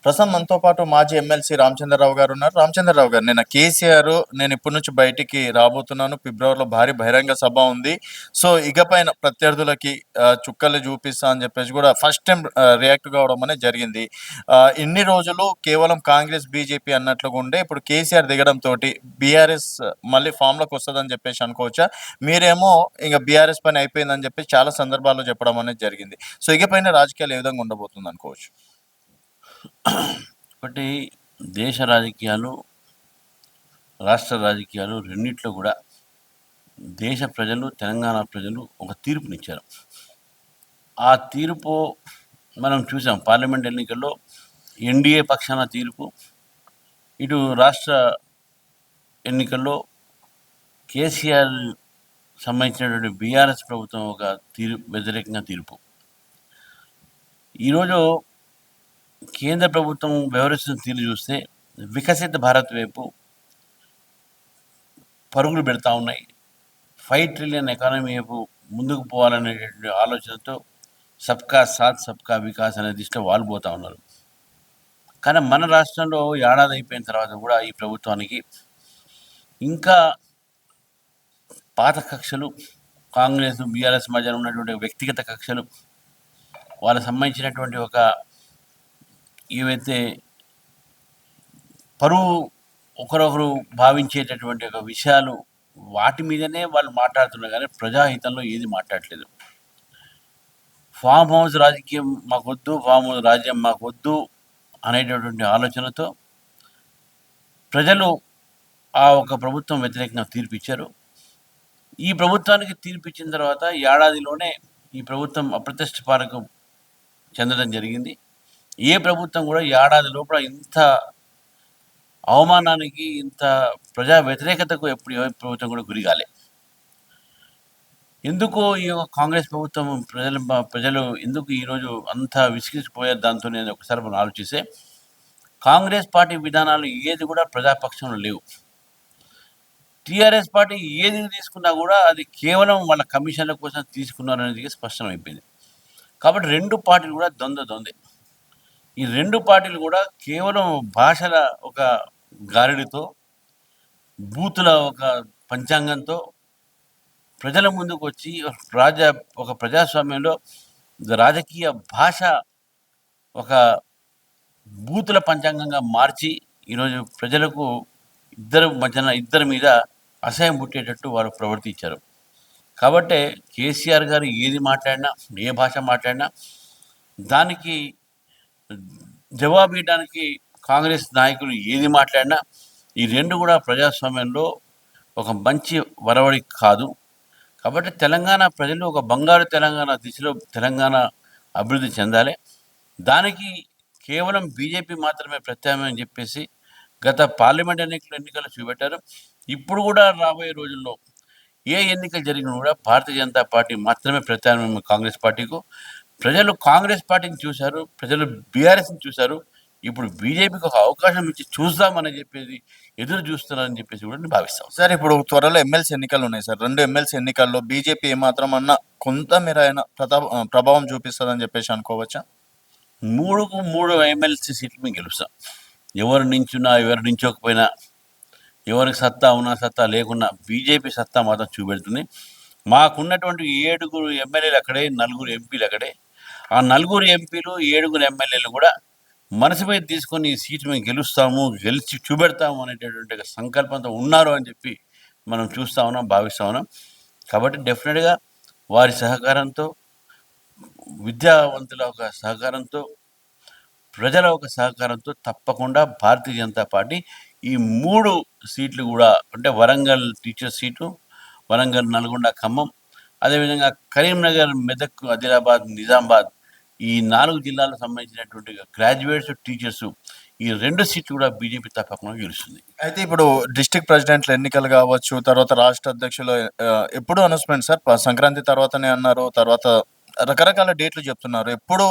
ప్రస్తుతం మనతో పాటు మాజీ ఎమ్మెల్సీ రామచంద్రరావు గారు ఉన్నారు. రామచంద్రరావు గారు, నిన్న కేసీఆర్ నేను ఇప్పటి నుంచి బయటికి రాబోతున్నాను. ఫిబ్రవరిలో భారీ బహిరంగ సభ ఉంది. సో, ఇకపైన ప్రత్యర్థులకి చుక్కలు చూపిస్తా అని చెప్పేసి కూడా ఫస్ట్ టైం రియాక్ట్ కావడం అనేది జరిగింది. ఇన్ని రోజులు కేవలం కాంగ్రెస్, బీజేపీ అన్నట్లుగా ఉండే ఇప్పుడు కేసీఆర్ దిగడంతోటి బీఆర్ఎస్ మళ్ళీ ఫామ్‌లోకి వస్తదని చెప్పేసి అనుకోవచ్చా? మీరేమో ఇంక బీఆర్ఎస్ పని అయిపోయిందని చెప్పి చాలా సందర్భాల్లో చెప్పడం అనేది జరిగింది. సో, ఇకపైన రాజకీయాలు ఏ విధంగా ఉండబోతుంది అనుకోవచ్చు? ఒకటి, దేశ రాజకీయాలు, రాష్ట్ర రాజకీయాలు రెండిట్లో కూడా దేశ ప్రజలు, తెలంగాణ ప్రజలు ఒక తీర్పునిచ్చారు. ఆ తీర్పు మనం చూసాం. పార్లమెంట్ ఎన్నికల్లో ఎన్డీఏ పక్షాన తీర్పు, ఇటు రాష్ట్ర ఎన్నికల్లో కేసీఆర్ సంబంధించినటువంటి బీఆర్ఎస్ ప్రభుత్వం ఒక వ్యతిరేకంగా తీర్పు. ఈరోజు కేంద్ర ప్రభుత్వం వ్యవహరిస్తున్న తీరు చూస్తే వికసిత భారత్ వైపు పరుగులు పెడతా ఉన్నాయి. 5 ట్రిలియన్ ఎకానమీ వైపు ముందుకు పోవాలనేటువంటి ఆలోచనతో సబ్కా సాత్ సబ్కా వికాస్ అనే దిశలో వాళ్ళు పోతా ఉన్నారు. కానీ మన రాష్ట్రంలో ఏడాది అయిపోయిన తర్వాత కూడా ఈ ప్రభుత్వానికి ఇంకా పాత కక్షలు, కాంగ్రెస్ బీఆర్ఎస్ మధ్య ఉన్నటువంటి వ్యక్తిగత కక్షలు, వాళ్ళకి సంబంధించినటువంటి ఒక ఏవైతే పరువు ఒకరొకరు భావించేటటువంటి ఒక విషయాలు, వాటి మీదనే వాళ్ళు మాట్లాడుతున్నారు కానీ ప్రజాహితంలో ఏది మాట్లాడట్లేదు. ఫామ్ హౌస్ రాజకీయం మాకొద్దు, ఫామ్ హౌస్ రాజ్యం మాకొద్దు అనేటటువంటి ఆలోచనతో ప్రజలు ఆ ఒక ప్రభుత్వం వ్యతిరేకంగా తీర్పిచ్చారు. ఈ ప్రభుత్వానికి తీర్పిచ్చిన తర్వాత ఏడాదిలోనే ఈ ప్రభుత్వం అప్రతిష్ట పాలకు చెందడం జరిగింది. ఏ ప్రభుత్వం కూడా ఏడాది లోపల ఇంత అవమానానికి, ఇంత ప్రజా వ్యతిరేకతకు ఎప్పుడు ఏ ప్రభుత్వం కూడా గురికాలే. ఎందుకు ఈ కాంగ్రెస్ ప్రభుత్వం ప్రజలు ఎందుకు ఈరోజు అంత విసిగిసిపోయారు దాంతో నేను ఒకసారి మనం ఆలోచిస్తే, కాంగ్రెస్ పార్టీ విధానాలు ఏది కూడా ప్రజాపక్షంలో లేవు. టీఆర్ఎస్ పార్టీ ఏది తీసుకున్నా కూడా అది కేవలం వాళ్ళ కమిషన్ల కోసం తీసుకున్నారు అనేది స్పష్టమైపోయింది. కాబట్టి రెండు పార్టీలు కూడా ద్వంద్వే. ఈ రెండు పార్టీలు కూడా కేవలం భాషల ఒక గారడితో, బూతుల ఒక పంచాంగంతో ప్రజల ముందుకు వచ్చి ఒక ప్రజాస్వామ్యంలో రాజకీయ భాష ఒక బూతుల పంచాంగంగా మార్చి ఈరోజు ప్రజలకు ఇద్దరి మీద అసహ్యం పుట్టేటట్టు వారు ప్రవర్తించారు. కాబట్టి కేసీఆర్ గారు ఏది మాట్లాడినా, ఏ భాష మాట్లాడినా దానికి జవాబు ఇవ్వడానికి కాంగ్రెస్ నాయకులు ఏది మాట్లాడినా ఈ రెండు కూడా ప్రజాస్వామ్యంలో ఒక మంచి వరవడి కాదు. కాబట్టి తెలంగాణ ప్రజలు ఒక బంగారు తెలంగాణ దిశలో తెలంగాణ అభివృద్ధి చెందాలి. దానికి కేవలం బీజేపీ మాత్రమే ప్రత్యామ్నాయం చెప్పేసి గత పార్లమెంట్ ఎన్నికలు చూపెట్టారు. ఇప్పుడు కూడా రాబోయే రోజుల్లో ఏ ఎన్నికలు జరిగినా కూడా భారతీయ జనతా పార్టీ మాత్రమే ప్రత్యామ్నాయం కాంగ్రెస్ పార్టీకు. ప్రజలు కాంగ్రెస్ పార్టీని చూశారు, ప్రజలు బీఆర్ఎస్ని చూశారు. ఇప్పుడు బీజేపీకి ఒక అవకాశం ఇచ్చి చూద్దామని చెప్పేసి ఎదురు చూస్తున్నారని చెప్పేసి కూడా నేను భావిస్తాం. సార్, ఇప్పుడు త్వరలో ఎమ్మెల్సీ ఎన్నికలు ఉన్నాయి సార్. 2 ఎమ్మెల్సీ ఎన్నికల్లో బీజేపీ ఏమాత్రం అన్నా కొంతమేర అయినా ప్రభావం చూపిస్తుందని చెప్పేసి అనుకోవచ్చా? 3కు 3 ఎమ్మెల్సీ సీట్లు మేము గెలుస్తాం. ఎవరు నించున్నా, ఎవరు నించోకపోయినా, ఎవరికి సత్తా ఉన్నా సత్తా లేకున్నా బీజేపీ సత్తా మాత్రం చూపెడుతుంది. మాకున్నటువంటి 7 ఎమ్మెల్యేలు అక్కడే, 4 ఎంపీలు అక్కడే. ఆ 4 ఎంపీలు, 7 ఎమ్మెల్యేలు కూడా మనసు మీద తీసుకొని ఈ సీటు మేము గెలిచి చూపెడతాము అనేటటువంటి సంకల్పంతో ఉన్నారు అని చెప్పి మనం చూస్తూ ఉన్నాం, భావిస్తూ ఉన్నాం. కాబట్టి డెఫినెట్గా వారి సహకారంతో, విద్యావంతుల ఒక సహకారంతో, ప్రజల ఒక సహకారంతో తప్పకుండా భారతీయ జనతా పార్టీ ఈ 3 సీట్లు కూడా, అంటే వరంగల్ టీచర్ సీటు, వరంగల్, నల్గొండ, ఖమ్మం, అదేవిధంగా కరీంనగర్, మెదక్, ఆదిలాబాద్, నిజామాబాద్, ఈ 4 జిల్లాలకు సంబంధించినటువంటి గ్రాడ్యుయేట్స్, టీచర్స్, ఈ 2 సీట్లు కూడా బీజేపీ తప్పకుండా గెలుస్తుంది. అయితే ఇప్పుడు డిస్ట్రిక్ట్ ప్రెసిడెంట్ల ఎన్నికలు కావచ్చు, తర్వాత రాష్ట్ర అధ్యక్షులు ఎప్పుడు అనౌన్స్మెంట్ సార్? సంక్రాంతి తర్వాతనే అన్నారు. తర్వాత రకరకాల డేట్లు చెప్తున్నారు. ఎప్పుడు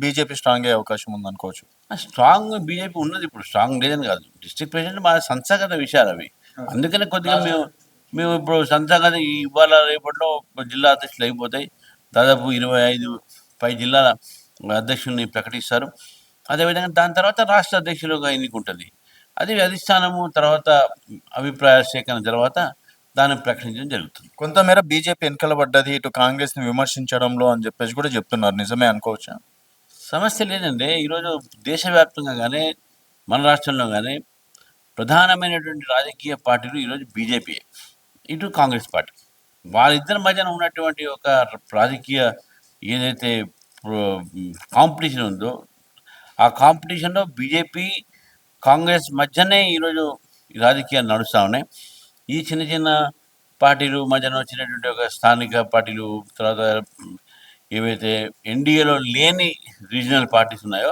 బీజేపీ స్ట్రాంగ్ అయ్యే అవకాశం ఉందనుకోవచ్చు? స్ట్రాంగ్ బీజేపీ ఉన్నది, ఇప్పుడు స్ట్రాంగ్ లేదని కాదు. డిస్ట్రిక్ట్ ప్రెసిడెంట్ మా సంస్థాగత విషయాలు అవి. అందుకనే కొద్దిగా మేము ఇప్పుడు సంస్థాగత ఇవాళ రేపట్లో జిల్లా అధ్యక్షులు అయిపోతాయి. దాదాపు 25 జిల్లాల అధ్యక్షుల్ని ప్రకటిస్తారు. అదేవిధంగా దాని తర్వాత రాష్ట్ర అధ్యక్షులుగా ఎన్నికుంటుంది. అది అధిష్టానము తర్వాత అభిప్రాయ సేకరణ తర్వాత దాన్ని ప్రకటించడం జరుగుతుంది. కొంతమేర బీజేపీ వెనకాల పడ్డది ఇటు కాంగ్రెస్‌ని విమర్శించడంలో అని చెప్పేసి కూడా చెప్తున్నారు. నిజమే అనుకోవచ్చా? సమస్య లేదండి. ఈరోజు దేశవ్యాప్తంగా గానీ, మన రాష్ట్రంలో గానీ ప్రధానమైనటువంటి రాజకీయ పార్టీలు ఈరోజు బీజేపీయే. ఇటు కాంగ్రెస్ పార్టీ. వాళ్ళిద్దరి మధ్యన ఉన్నటువంటి ఒక రాజకీయ ఏదైతే కాంపిటీషన్ ఉందో, ఆ కాంపిటీషన్‌లో బీజేపీ, కాంగ్రెస్ మధ్యనే ఈరోజు ఈ రాజకీయాలు నడుస్తా ఉన్నాయి. ఈ చిన్న చిన్న పార్టీలు మధ్యన వచ్చినటువంటి ఒక స్థానిక పార్టీలు, తర్వాత ఏవైతే ఎన్‌డీఏలో లేని రీజనల్ పార్టీస్ ఉన్నాయో,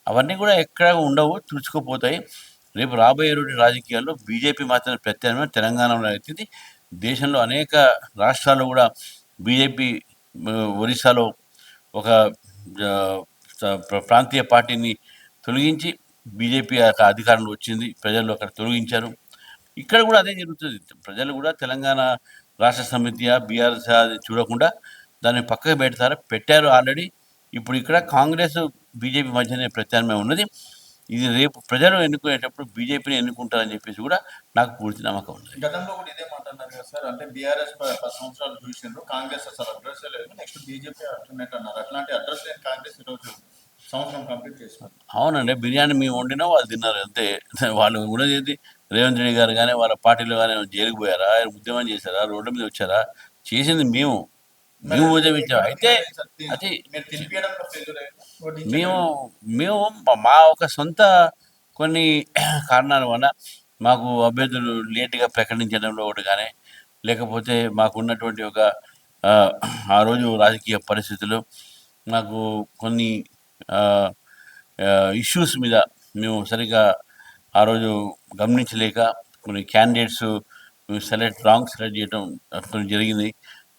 అవన్నీ కూడా ఎక్కడ ఉండవు, తుడుచుకుపోతాయి. రేపు రాబోయే రోజు రాజకీయాల్లో బీజేపీ మాత్రమే ప్రత్యామ్నాయం తెలంగాణలో అవుతుంది. దేశంలో అనేక రాష్ట్రాల్లో కూడా బీజేపీ ఒరిస్సాలో ఒక ప్రాంతీయ పార్టీని తొలగించి బీజేపీ అధికారంలో వచ్చింది. ప్రజలు అక్కడ తొలగించారు. ఇక్కడ కూడా అదే జరుగుతుంది. ప్రజలు కూడా తెలంగాణ రాష్ట్ర సమితియా, బీఆర్ఎస్ అది చూడకుండా దాన్ని పక్కకు పెట్టారు ఆల్రెడీ. ఇప్పుడు ఇక్కడ కాంగ్రెస్, బీజేపీ మధ్యనే ప్రత్యామ్నాయం ఉన్నది. ఇది రేపు ప్రజలు ఎన్నుకునేటప్పుడు బీజేపీని ఎన్నుకుంటారని చెప్పేసి కూడా నాకు పూర్తి నమ్మకం ఉంది. గతంలో కూడా ఇదే మాట అన్నారు కదా సార్. అంటే బీఆర్ఎస్ 10 సంవత్సరాలు చూసిండ్రు. కాంగ్రెస్ అసలు అడ్రస్ లేదు. నెక్స్ట్ బీజేపీ అల్టర్నేట్ అన్నారు. అట్లాంటి అడ్రస్ లేని కాంగ్రెస్ ఈరోజు సంవత్సరం కంప్లీట్ చేసినారు. అవునండి. బిర్యానీ మేము వండినా వాళ్ళు తిన్నారు అంతే. వాళ్ళు ఉన్నది ఏంది, రేవంత్ రెడ్డి గారు కానీ వాళ్ళ పార్టీలో కానీ జైలుకి పోయారా, ఆయన ఉద్యమం చేశారా, రోడ్డు మీద వచ్చారా? చేసింది మేము ఉద్యమించాం. అయితే అది మీరు తినిపియడంలో ఫెయిల్యూర్ అయ్యారు. మేము మేము మా ఒక సొంత కొన్ని కారణాల వల్ల మాకు అభ్యర్థులు లేట్‌గా ప్రకటించడంలో ఒకటి కానీ, లేకపోతే మాకున్నటువంటి ఒక ఆ రోజు రాజకీయ పరిస్థితులు, నాకు కొన్ని ఆహ్, ఇష్యూస్ మీద మేము సరిగ్గా ఆ రోజు గమనించలేక కొన్ని క్యాండిడేట్స్ రాంగ్ సెలెక్ట్ చేయటం కొన్ని జరిగింది.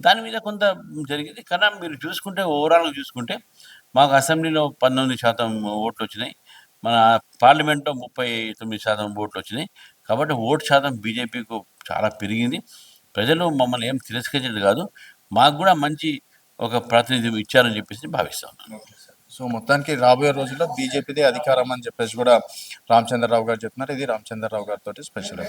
దాని మీద కొంత జరిగింది. కానీ మీరు చూసుకుంటే ఓవరాల్‌గా చూసుకుంటే మాకు అసెంబ్లీలో 19% ఓట్లొచ్చినాయి. మన పార్లమెంట్‌లో 39% ఓట్లొచ్చినాయి. కాబట్టి ఓటు శాతం బీజేపీకు చాలా పెరిగింది. ప్రజలు మమ్మల్ని ఏం తిరస్కరించేది కాదు. మాకు కూడా మంచి ఒక ప్రాతినిధ్యం ఇచ్చారని చెప్పేసి భావిస్తా ఉన్నాను. Okay sir. సో మొత్తానికి రాబోయే రోజుల్లో బీజేపీదే అధికారం అని చెప్పేసి కూడా రామచంద్రరావు గారు చెప్తున్నారు. ఇది రామచంద్రరావు గారితోటి స్పెషల్.